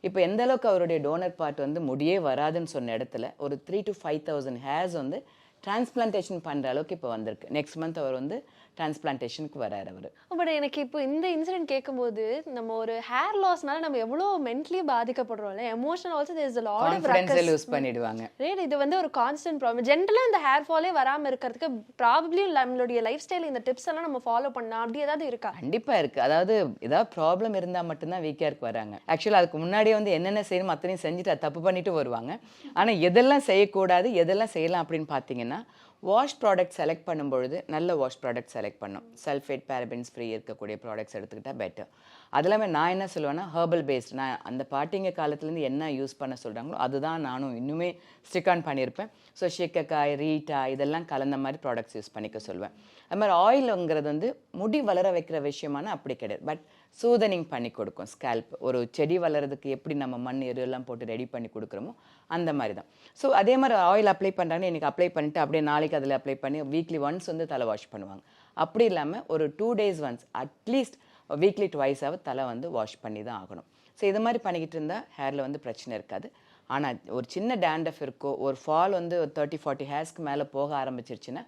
இப்போ எந்த அளவுக்கு அவருடைய டோனர் பார்ட் வந்து முடியே வராதுன்னு சொன்ன இடத்துல ஒரு 3,000 to 5,000 ஹேர்ஸ் வந்து டிரான்ஸ்பிளான்டேஷன் பண்ணுற அளவுக்கு இப்போ வந்திருக்கு. நெக்ஸ்ட் மந்த் அவர் வந்து டிரான்ஸ்பிளான்டேஷனுக்கு வராரு அவர். பட் எனக்கு இப்போ இந்த இன்சிடென்ட் கேட்கும்போது நம்ம ஒரு ஹேர் லாஸ்னால நம்ம எவ்வளோ மென்டலி பாதிக்கப்படுறோம்ல, emotional also there is a lot of confidence lose பண்ணிடுவாங்க. இது வந்து ஒரு கான்ஸ்டன்ட் ப்ராப்ளம். ஜென்ரலாக இந்த ஹேர் ஃபாலே வராமல் இருக்கிறதுக்கு ப்ராபப்ளி நம்மளுடைய லைஃப் ஸ்டைல் இந்த டிப்ஸ் எல்லாம் நம்ம ஃபாலோ பண்ணா அப்படி ஏதாவது இருக்கா? கண்டிப்பாக இருக்குது. அதாவது ஏதாவது ப்ராப்ளம் இருந்தால் மட்டும்தான் வீக்கேருக்கு வராங்க. ஆக்சுவலாக அதுக்கு முன்னாடியே வந்து என்னென்ன செய்யணும் அத்தனையும் செஞ்சுட்டு தப்பு பண்ணிட்டு வருவாங்க. ஆனால் எதெல்லாம் செய்யக்கூடாது எதெல்லாம் செய்யலாம் அப்படின்னு பார்த்தீங்கன்னா வாஷ் ப்ராடக்ட் செலக்ட் பண்ணும்பொழுது நல்ல வாஷ் ப்ராடக்ட் செலக்ட் பண்ணும். சல்ஃபேட் பேரபின்ஸ் ஃப்ரீ இருக்கக்கூடிய ப்ராடக்ட்ஸ் எடுத்துக்கிட்டால் பெட்டர். அது இல்லாமல் நான் என்ன சொல்லுவேன்னா ஹெர்பல் பேஸ்ட், நான் அந்த பாட்டிங்க காலத்துலேருந்து என்ன யூஸ் பண்ண சொல்கிறாங்களோ அதுதான் நானும் இன்னுமே ஸ்டிக் ஆன் பண்ணியிருப்பேன். ஸோ ஷிக்கக்காய் ரீட்டா இதெல்லாம் கலந்த மாதிரி ப்ராடக்ட்ஸ் யூஸ் பண்ணிக்க சொல்லுவேன். அது மாதிரி ஆயிலுங்கிறது வந்து முடி வளர வைக்கிற விஷயமான அப்படி கிடையாது, பட் சூதனிங் பண்ணி கொடுக்கும் ஸ்கேல்ப். ஒரு செடி வளர்கிறதுக்கு எப்படி நம்ம மண் எருவெல்லாம் போட்டு ரெடி பண்ணி கொடுக்குறோமோ அந்த மாதிரி தான். ஸோ அதே மாதிரி ஆயில் அப்ளை பண்ணுறாங்கன்னு எனக்கு அப்ளை பண்ணிவிட்டு அப்படியே நாளைக்கு அதில் அப்ளை பண்ணி வீக்லி ஒன்ஸ் வந்து தலை வாஷ் பண்ணுவாங்க. அப்படி இல்லாமல் ஒரு 2 days ஒன்ஸ் அட்லீஸ்ட் வீக்லி 2 தலை வந்து வாஷ் பண்ணி தான் ஆகணும். ஸோ இது மாதிரி பண்ணிக்கிட்டு இருந்தால் ஹேரில் வந்து பிரச்சனை இருக்காது. ஆனால் ஒரு சின்ன டேண்டஃப் இருக்கோ, ஒரு ஃபால் வந்து ஒரு 30-40 ஹேர்ஸ்க்கு மேலே போக ஆரம்பிச்சிருச்சுன்னா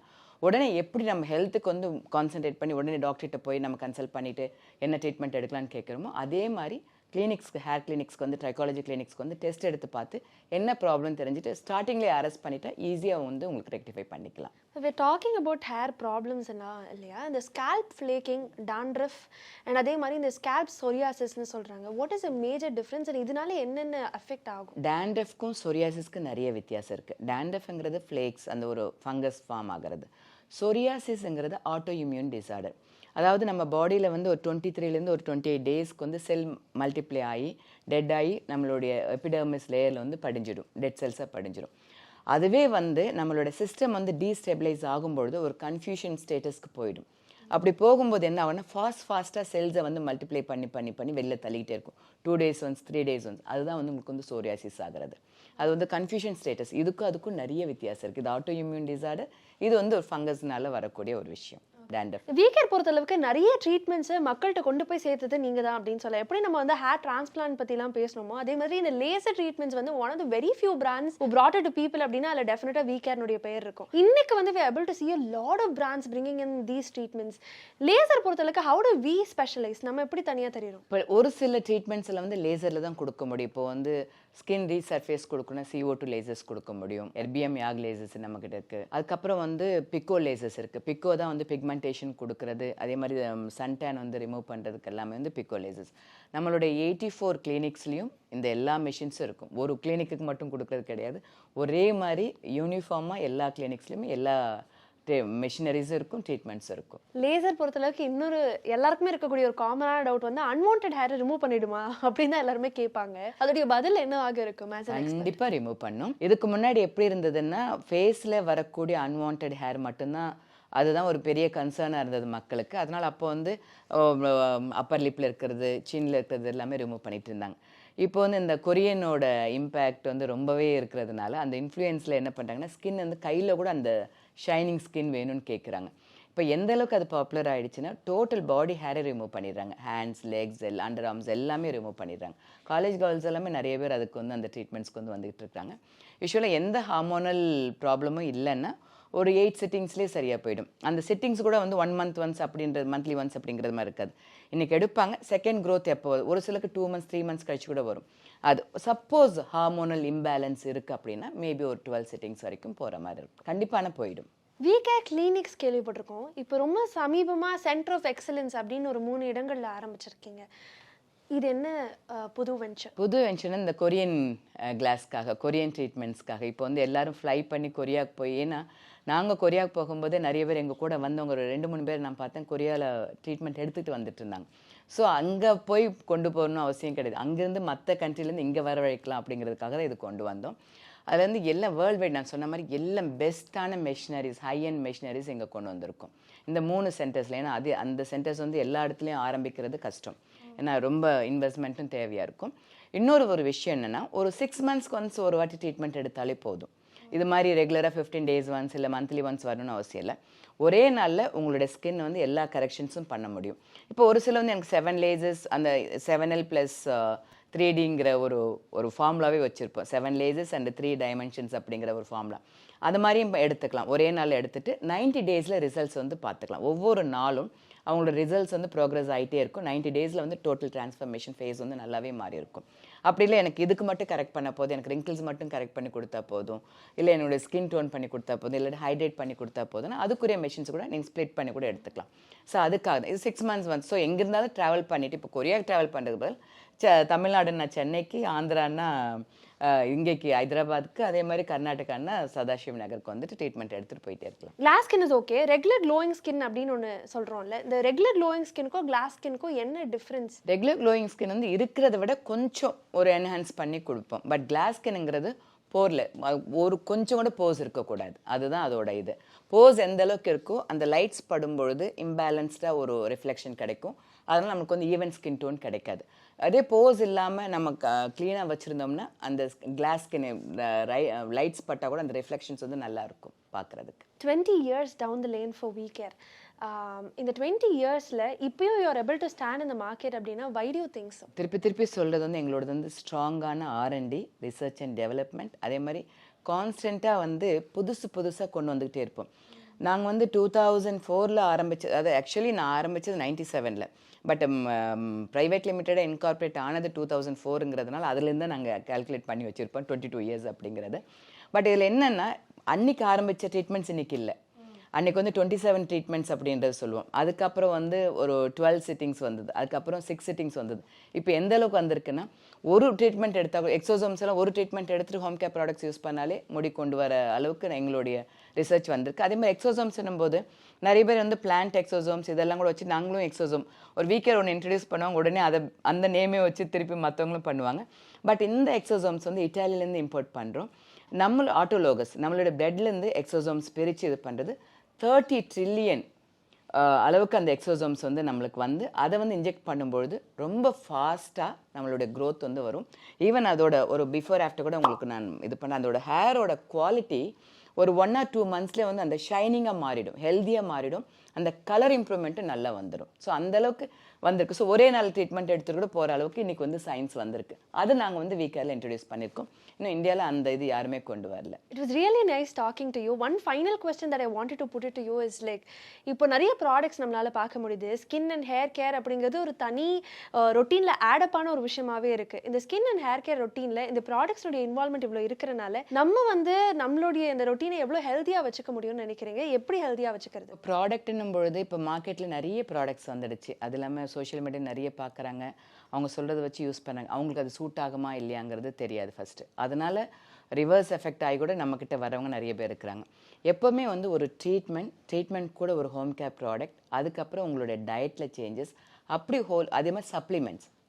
உடனே எப்படி நம்ம ஹெல்த்துக்கு வந்து கான்சென்ட்ரேட் பண்ணி உடனே டாக்டர்கிட்ட போய் நம்ம கன்சல்ட் பண்ணிவிட்டு என்ன ட்ரீட்மெண்ட் எடுக்கலான்னு கேட்குறோமோ அதே மாதிரி கிளினிக்ஸ்க்கு ஹேர் கிளினிக்ஸ்க்கு வந்து ட்ரைக்காலஜி கிளினிக்ஸ்க்கு வந்து டெஸ்ட் எடுத்து பார்த்து என்ன ப்ராப்ளம் தெரிஞ்சுட்டு ஸ்டார்டிங்லேயே அரெஸ்ட் பண்ணிட்டா ஈஸியாக வந்து உங்களுக்கு ரெக்டிஃபை பண்ணிக்கலாம். we're talking about hair problems இல்லையா, இந்த ஸ்கேல்ப் ஃப்ளேக்கிங், டாண்ட்ரஃப் அண்ட் அதே மாதிரி இந்த ஸ்கேல்ப் சொரியாசிஸ்னு சொல்கிறாங்க. What is a major difference and இதனால என்னென்ன அஃபெக்ட் ஆகும்? டேண்ட்ரஃப்க்கும் சொரியாசிஸ்க்கு நிறைய வித்தியாசம் இருக்குது. டேண்ட்ரஃப்ங்கிறது ஃப்ளேக்ஸ், அந்த ஒரு ஃபங்கஸ் ஃபார்ம் ஆகிறது. சொரியாசிஸ்ங்கிறது ஆட்டோ இம்யூன் டிசார்டர். அதாவது நம்ம பாடியில் வந்து ஒரு 23 ஒரு 28 டேஸ்க்கு வந்து செல் மல்டிப்ளை ஆகி டெட் ஆகி நம்மளுடைய எபிடர்மிஸ் லேயரில் வந்து படிஞ்சிடும், டெட் செல்ஸாக படிஞ்சிடும். அதுவே வந்து நம்மளோட சிஸ்டம் வந்து டீஸ்டெபிளைஸ் ஆகும்பொழுது ஒரு கன்ஃபியூஷன் ஸ்டேட்டஸ்க்கு போயிடும். அப்படி போகும்போது என்ன ஆகும்னா ஃபாஸ்ட்டாக செல்ஸை வந்து மல்டிப்ளை பண்ணி வெளில தள்ளிக்கிட்டே இருக்கும். 2 days ஒன்ஸ் 3 days ஒன்ஸ். அதுதான் வந்து உங்களுக்கு வந்து சோரியாசிஸ் ஆகிறது. அது வந்து கன்ஃபியூஷன் ஸ்டேட்டஸ். அதுக்கும் நிறைய வித்தியாசம் இருக்குது. இது ஆட்டோ இம்யூன் டிசார்டர், இது வந்து ஒரு ஃபங்கஸ்னால வரக்கூடிய ஒரு விஷயம். வீக்கேர் பொறுத்தளவுக்கு நிறைய ட்ரீட்மெண்ட்ஸ் மக்கள்கிட்ட கொண்டு போய் சேர்த்தது நீங்க தான் அப்படின்னு சொல்ல. எப்படி நம்ம வந்து ஹேர் டிரான்ஸ்பிளான்ட் பத்திலாம் பேசணுமோ அதே மாதிரி இந்த லேசர் ட்ரீட்மெண்ட்ஸ் வந்து one of the very few brands who brought it to people அப்படின்னா அதில் டெஃபினட்டா வீக்கேர்னுடைய பெயர் இருக்கும். இன்னைக்கு வந்து we are able to see a lot of brands bringing in these treatments. Laser பொறுத்தளவுக்கு how do we specialize? நம்ம எப்படி தனியா தெரியும்? இப்போ ஒரு சில ட்ரீட்மெண்ட்ஸ்ல வந்து லேசர்ல தான் கொடுக்க முடியும். இப்போ வந்து ஸ்கின் ரீசர்ஃபேஸ் கொடுக்கணும், CO2 லேசர்ஸ் கொடுக்க முடியும். எர்பிஎம் யாக் லேசர்ஸ் நம்ம கிட்ட இருக்கு. அதுக்கப்புறம் வந்து பிக்கோ லேசர்ஸ் இருக்கு. பிக்கோ தான் வந்து பிக்மெண்டேஷன் கொடுக்கறது. அதே மாதிரி சன்டேன் வந்து ரிமூவ் பண்றதுக்கு எல்லாமே வந்து பிக்கோ லேசர்ஸ். நம்மளுடைய 84 கிளினிக்ஸ்லயும் இந்த எல்லா மெஷின்ஸும் இருக்கும். ஒரு கிளினிக்கு மட்டும் கொடுக்கறது கிடையாது. ஒரே மாதிரி யூனிஃபார்மா எல்லா கிளினிக்ஸ்லயுமே எல்லா மெஷினரிஸ் இருக்கும், ட்ரீட்மெண்ட்ஸ் இருக்கும். லேசர் பொறுத்தளவுக்கு இன்னொரு எல்லாருக்குமே இருக்கக்கூடிய ஒரு காமனான டவுட் வந்து அன்வான்டட் ஹேரை ரிமூவ் பண்ணிடுமா அப்படின்னு தான் எல்லாருமே கேட்பாங்க. அதோடைய பதில் என்ன ஆக இருக்கும்? கண்டிப்பா ரிமூவ் பண்ணும். இதுக்கு முன்னாடி எப்படி இருந்ததுன்னா ஃபேஸ்ல வரக்கூடிய அன்வான்டட் ஹேர் மட்டும்தான், அதுதான் ஒரு பெரிய கன்சர்னாக இருந்தது மக்களுக்கு. அதனால் அப்போ வந்து அப்பர் லிப்பில் இருக்கிறது, சின்னில் இருக்கிறது எல்லாமே ரிமூவ் பண்ணிட்டு இருந்தாங்க. இப்போ வந்து இந்த கொரியனோட இம்பேக்ட் வந்து ரொம்பவே இருக்கிறதுனால அந்த இன்ஃப்ளூயன்ஸில் என்ன பண்ணுறாங்கன்னா ஸ்கின் வந்து கையில் கூட அந்த ஷைனிங் ஸ்கின் வேணும்னு கேட்குறாங்க. இப்போ எந்த அளவுக்கு அது பாப்புலர் ஆகிடுச்சுன்னா டோட்டல் பாடி ஹேரை ரிமூவ் பண்ணிடுறாங்க. ஹேண்ட்ஸ், லெக்ஸ், அண்டர் ஆர்ம்ஸ் எல்லாமே ரிமூவ் பண்ணிடுறாங்க. காலேஜ் கேர்ள்ஸ் எல்லாமே நிறைய பேர் அதுக்கு வந்து அந்த ட்ரீட்மெண்ட்ஸ்க்கு வந்து வந்துகிட்டு இருக்காங்க. யூஸ்வலாக எந்த ஹார்மோனல் ப்ராப்ளமும் இல்லைன்னா ஒரு 8 சிட்டிங்ஸ்லேயே சரியாக போயிடும். அந்த சிட்டிங்ஸ் கூட வந்து 1 month ஒன்ஸ் அப்படின்றது, மந்த்லி ஒன்ஸ் அப்படிங்கிறது மாதிரி இருக்காது. இன்றைக்கி எடுப்பாங்க, செகண்ட் க்ரோத் எப்போ வரும், ஒரு சிலருக்கு 2 months 3 months கழிச்சு கூட வரும். அது சப்போஸ் ஹார்மோனல் இம்பேலன்ஸ் இருக்குது அப்படின்னா மேபி ஒரு 12 சிட்டிங்ஸ் வரைக்கும் போகிற மாதிரி இருக்கும். கண்டிப்பான போயிடும். வீகேர் கிளினிக்ஸ் கேள்விப்பட்டிருக்கோம். இப்போ ரொம்ப சமீபமாக சென்டர் ஆஃப் எக்ஸலன்ஸ் அப்படின்னு ஒரு 3 இடங்களில் ஆரம்பிச்சிருக்கீங்க. இது என்ன புது வெஞ்சர்? புது வெஞ்சர்னா இந்த கொரியன் கிளாஸ்க்காக, கொரியன் ட்ரீட்மெண்ட்ஸ்க்காக. இப்போ வந்து எல்லாரும் ஃப்ளை பண்ணி கொரியாவுக்கு போய், ஏன்னா நாங்கள் கொரியாவுக்கு போகும்போதே நிறைய பேர் எங்கள் கூட வந்தவங்க ஒரு 2-3 பேர் நான் பார்த்தேன் கொரியாவில் ட்ரீட்மெண்ட் எடுத்துகிட்டு வந்துட்டு இருந்தாங்க. ஸோ அங்கே போய் கொண்டு போகணும்னு அவசியம் கிடையாது. அங்கேருந்து மற்ற கண்ட்ரிலேருந்து இங்கே வரவழைக்கலாம் அப்படிங்கிறதுக்காக தான் இது கொண்டு வந்தோம். அது வந்து எல்லாம் வேர்ல்டு வைட் நான் சொன்ன மாதிரி எல்லாம் பெஸ்ட்டான மெஷினரிஸ், ஹை அண்ட் மெஷினரிஸ் இங்கே கொண்டு வந்திருக்கோம் இந்த 3 சென்டர்ஸில். ஏன்னா அந்த சென்டர்ஸ் வந்து எல்லா இடத்துலையும் ஆரம்பிக்கிறது கஷ்டம், ஏன்னா ரொம்ப இன்வெஸ்ட்மெண்ட்டும் தேவையாக இருக்கும். இன்னொரு விஷயம் என்னென்னா, ஒரு 6 months ஒன்ஸ் ஒரு வாட்டி ட்ரீட்மெண்ட் எடுத்தாலே போதும். இது மாதிரி ரெகுலராக 15 days ஒன்ஸ் இல்லை மந்த்லி ஒன்ஸ் வரணும்னு அவசியம் இல்லை. ஒரே நாளில் உங்களோட ஸ்கின் வந்து எல்லா கரெக்ஷன்ஸும் பண்ண முடியும். இப்போ ஒரு சில வந்து எனக்கு 7 லேசஸ், அந்த 7L + 3Dங்கிற ஒரு ஃபார்முலாவே வச்சுருப்போம். 7 லேசஸ் அண்ட் 3 dimensions அப்படிங்கிற ஒரு ஃபார்முலா. அது மாதிரியும் எடுத்துக்கலாம். ஒரே நாளில் எடுத்துகிட்டு 90 daysல ரிசல்ட்ஸ் வந்து பார்த்துக்கலாம். ஒவ்வொரு நாளும் அவங்களோட ரிசல்ட்ஸ் வந்து ப்ரோக்ரஸ் ஆகிட்டே இருக்கும். 90 daysல வந்து டோட்டல் டிரான்ஸ்ஃபர்மேஷன் ஃபேஸ் வந்து நல்லாவே மாறி இருக்கும். அப்படி இல்லை எனக்கு இதுக்கு மட்டும் கரெக்ட் பண்ண போதும், எனக்கு ரிங்கிள்ஸ் மட்டும் கரெக்ட் பண்ணி கொடுத்தா போதும், இல்லை என்னோட ஸ்கின் டோன் பண்ணி கொடுத்தா போதும், இல்லை ஹைட்ரேட் பண்ணி கொடுத்தா போதும்னா அதுக்குரிய மெஷின்ஸ் கூட நீங்கள் ஸ்ப்ளிட் பண்ணி கூட எடுத்துக்கலாம். ஸோ அதுக்காக இது 6 months ஒன்ஸ். ஸோ எங்கே இருந்தாலும் ட்ராவல் பண்ணிவிட்டு, இப்போ கொரியாவுக்கு ட்ராவல் பண்ணுறது பதில் தமிழ்நாடுன்னா சென்னைக்கு, ஆந்திரான்னா இங்கேக்கு ஹைதராபாத்துக்கு, அதே மாதிரி கர்நாடகான்னா சதாசிவ் நகருக்கு வந்துட்டு ட்ரீட்மெண்ட் எடுத்துகிட்டு போயிட்டே இருக்கலாம். Class skin is okay. Regular glowing skin அப்படின்னு ஒன்று சொல்கிறோம்ல, இந்த ரெகுலர் க்ளோயிங் ஸ்கின்னுக்கும் கிளாஸ் ஸ்கின்னுக்கும் என்ன டிஃப்ரென்ஸ்? ரெகுலர் க்ளோயிங் ஸ்கின் வந்து இருக்கிறத விட கொஞ்சம் ஒரு என்ஹான்ஸ் பண்ணி கொடுப்போம். பட் கிளாஸ் ஸ்கின்னுங்கிறது போரில் ஒரு கொஞ்சம் கூட போஸ் இருக்கக்கூடாது. அதுதான் அதோட இது. போஸ் எந்த அளவுக்கு இருக்கோ அந்த லைட்ஸ் படும்பொழுது இம்பேலன்ஸ்டாக ஒரு ரிஃப்ளெக்ஷன் கிடைக்கும். அதனால் நமக்கு வந்து ஈவன் ஸ்கின் டோன் கிடைக்காது. அதே போஸ் இல்லாமல் நம்ம க்ளீனாக வச்சுருந்தோம்னா அந்த கிளாஸ் ஸ்கின் லைட்ஸ் பட்டால் கூட அந்த ரிஃப்ளெக்ஷன்ஸ் வந்து நல்லாயிருக்கும் பார்க்குறதுக்கு. 20 years down the lane for வீகேர். இந்த 20 yearsல இப்பயும் you are able to stand in the market அப்படின்னா why do you think so? திருப்பி சொல்கிறது வந்து எங்களோடது வந்து ஸ்ட்ராங்கான R&D, ரிசர்ச் அண்ட் டெவலப்மெண்ட். அதே மாதிரி கான்ஸ்டண்ட்டாக வந்து புதுசாக கொண்டு வந்துக்கிட்டே இருப்போம். நாங்கள் வந்து 2004 ஆரம்பித்தது, அது ஆக்சுவலி நான் ஆரம்பித்தது 97. பட் ப்ரைவேட் லிமிட்டடாக இன்கார்பரேட் ஆனது 2004ங்கிறதுனால அதுலேருந்து தான் நாங்கள் கால்குலேட் பண்ணி வச்சுருப்போம் 22 years அப்படிங்கிறது. பட் இதில் என்னென்னா, அன்றைக்கி ஆரம்பித்த ட்ரீட்மெண்ட்ஸ் இன்றைக்கி இல்லை. அன்றைக்கி வந்து 27 ட்ரீட்மெண்ட்ஸ் அப்படின்றது சொல்லுவோம். அதுக்கப்புறம் வந்து ஒரு 12 சிட்டிங்ஸ் வந்தது, அதுக்கப்புறம் 6 சிட்டிங்ஸ் வந்தது. இப்போ எந்த அளவுக்கு வந்திருக்குன்னா, ஒரு ட்ரீட்மெண்ட் எடுத்தால் எக்ஸோசோம்ஸ் எல்லாம் ஒரு ட்ரீட்மெண்ட் எடுத்துகிட்டு ஹோம் கேர் ப்ராடக்ட்ஸ் யூஸ் பண்ணாலே முடி கொண்டு வர அளவுக்கு எங்களுடைய ரிசர்ச் வந்திருக்கு. அதே மாதிரி எக்ஸோசோம்ஸ் என்னும்போது நிறைய பேர் வந்து பிளான்ட் எக்ஸோசோம்ஸ் இதெல்லாம் கூட வச்சு நாங்களும் எக்ஸோசோம் ஒரு வீக்கர் ஒன்று இன்ட்ரடியூஸ் பண்ணுவாங்க, உடனே அதை அந்த நேமே வச்சு திருப்பி மற்றவங்களும் பண்ணுவாங்க. பட் இந்த எக்ஸோசோம்ஸ் வந்து இட்டாலியிலேருந்து இம்போர்ட் பண்ணுறோம். நம்ம ஆட்டோலோகஸ் நம்மளோட பிளட்லேருந்து எக்ஸோசோம்ஸ் பிரித்து இது பண்ணுறது 30 trillion அளவுக்கு அந்த எக்ஸோசோம்ஸ் வந்து நம்மளுக்கு வந்து அதை வந்து இன்ஜெக்ட் பண்ணும்பொழுது ரொம்ப ஃபாஸ்ட்டாக நம்மளுடைய க்ரோத் வந்து வரும். ஈவன் அதோட ஒரு பிஃபோர் ஆஃப்டர் கூட உங்களுக்கு நான் இது பண்ணேன். அதோட ஹேரோட குவாலிட்டி ஒரு 1 or 2 monthsலேயே வந்து அந்த ஷைனிங்காக மாறிடும், ஹெல்த்தியாக மாறிடும், அந்த கலர் இம்ப்ரூவ்மெண்ட்டும் நல்லா வந்துடும். ஸோ அந்தளவுக்கு வந்திருக்கு. ஸோ ஒரே நாள் ட்ரீட்மெண்ட் எடுத்துகிட்டு கூட போகிற அளவுக்கு இன்றைக்கி வந்து சயின்ஸ் வந்திருக்கு. அது நாங்கள் வந்து வீக்கரில் இன்ட்ரடியூஸ் பண்ணியிருக்கோம். இன்னும் இந்தியாவில் அந்த இது யாருமே கொண்டு வரல. It was really nice talking to you. One final question that I wanted to put it to you is like, இப்போ நிறைய ப்ராடக்ட்ஸ் நம்மளால் பார்க்க முடியுது. ஸ்கின் அண்ட் ஹேர் கேர் அப்படிங்கிறது ஒரு தனி ரொட்டீனில் ஆடப்பான ஒரு விஷயமாவே இருக்குது. இந்த ஸ்கின் அண்ட் ஹேர் கேர் ரொட்டீனில் இந்த ப்ராடக்ட்ஸோடைய இன்வால்மெண்ட் இவ்வளோ இருக்கிறனால நம்ம வந்து நம்மளுடைய இந்த ரொட்டீனை எவ்வளோ ஹெல்த்தியாக வச்சுக்க முடியும்னு நினைக்கிறீங்க? எப்படி ஹெல்த்தியாக வச்சுக்கிறது? ப்ராடக்ட்னும் பொழுது இப்போ மார்க்கெட்டில் நிறைய ப்ராடக்ட்ஸ் வந்துடுச்சு. அது இல்லாமல் சோஷியல் மீடியா நிறைய பார்க்குறாங்க, அவங்க சொல்கிறத வச்சு யூஸ் பண்ணாங்க. அவங்களுக்கு அது சூட் ஆகுமா இல்லையாங்கிறது தெரியாது ஃபஸ்ட்டு. அதனால் ரிவர்ஸ் எஃபெக்ட் ஆகி கூட நம்மக்கிட்ட வரவங்க நிறைய பேர் இருக்கிறாங்க. எப்போவுமே வந்து ஒரு ட்ரீட்மெண்ட் கூட ஒரு ஹோம் கேர் ப்ராடக்ட், அதுக்கப்புறம் உங்களுடைய டயட்டில் சேஞ்சஸ், அப்படி அதே மாதிரி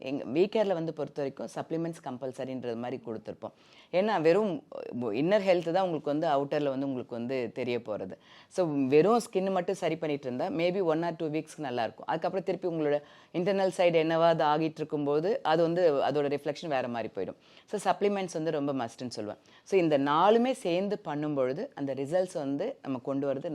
எங்கள் வீக்கேரில் வந்து பொறுத்த வரைக்கும் சப்ளிமெண்ட்ஸ் கம்பல்சரின்றது மாதிரி கொடுத்துருப்போம். ஏன்னா வெறும் இன்னர் ஹெல்த் தான் உங்களுக்கு வந்து அவுட்டரில் வந்து உங்களுக்கு வந்து தெரிய போகிறது. ஸோ வெறும் ஸ்கின் மட்டும் சரி பண்ணிட்டு இருந்தால் மேபி 1 or 2 வீக்ஸ்க்கு நல்லாயிருக்கும். அதுக்கப்புறம் திருப்பி உங்களோட இன்டர்னல் சைடு என்னவா அது ஆகிட்டு இருக்கும்போது அது வந்து அதோட ரிஃப்ளெக்ஷன் வேறு மாதிரி போயிடும். ஸோ சப்ளிமெண்ட்ஸ் வந்து ரொம்ப மஸ்ட்டுன்னு சொல்லுவேன். ஸோ இந்த 4மே சேர்ந்து பண்ணும்பொழுது அந்த ரிசல்ட்ஸ் வந்து நம்ம கொண்டு வரது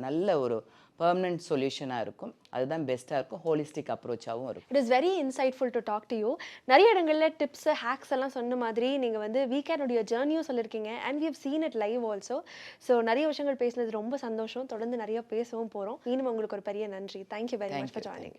நல்ல ஒரு பெர்மனன்ட் சொல்யூஷனாக இருக்கும். அதுதான் பெஸ்ட்டாக இருக்கும், ஹோலிஸ்டிக் அப்ரோச்சாகவும் இருக்கும். It is very insightful to talk to you. நிறைய இடங்களில் டிப்ஸ் ஹேக்ஸ் எல்லாம் சொன்ன மாதிரி நீங்கள் வந்து வீக்கெண்டுடைய ஜேர்னியும் சொல்லியிருக்கீங்க and we have seen it live also. So நிறைய விஷயங்கள் பேசினது ரொம்ப சந்தோஷம். தொடர்ந்து நிறைய பேசவும் போகிறோம். இன்னும் உங்களுக்கு ஒரு பெரிய நன்றி. Thank you very much for joining.